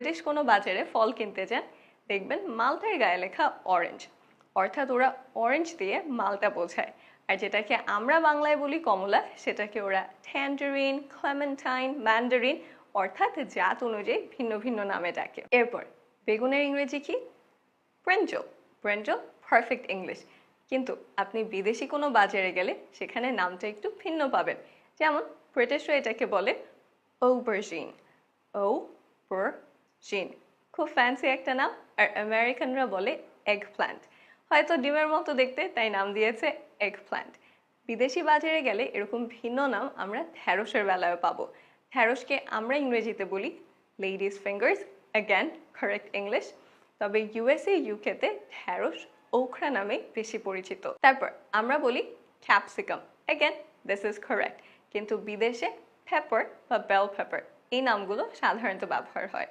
British কোনো বাজারে ফল কিনতে যান, দেখবেন মালটার গায়ে লেখা অরেঞ্জ, অর্থাৎ ওরা অরেঞ্জ দিয়ে মালটা বোঝায়। আর যেটাকে আমরা বাংলায় বলি কমলা, সেটাকে ওরা ট্যান্জারিন, ক্লেমেন্টাইন, ম্যান্ডারিন অর্থাৎ জাত অনুযায়ী ভিন্ন ভিন্ন নামে ডাকে। এরপর বেগুনের ইংরেজি কি? ব্রিঞ্জল। Brinjal perfect English. কিন্তু আপনি বিদেশি কোনো বাজারে গেলে সেখানে নামটা একটু ভিন্ন পাবেন। যেমন ব্রিটিশরা এটাকে বলে aubergine, aubergine, খুব ফ্যান্সি একটা নাম। আর আমেরিকানরা বলে এগ প্ল্যান্ট, হয়তো ডিমের মতো দেখতে তাই নাম দিয়েছে এগ প্ল্যান্ট। বিদেশি বাজারে গেলে এরকম ভিন্ন নাম আমরা ঢ্যাঁড়সের বেলায় পাবো। ঢ্যাঁড়সকে আমরা ইংরেজিতে বলি ladies fingers, again correct English. তবে ইউএসএ ইউকেতে ঢ্যাঁড়স ওখরা নামে বেশি পরিচিত। তারপর আমরা বলি capsicum, again this is correct. কিন্তু বিদেশে পেপার বা বেল পেপার এই নামগুলো সাধারণত ব্যবহার হয়।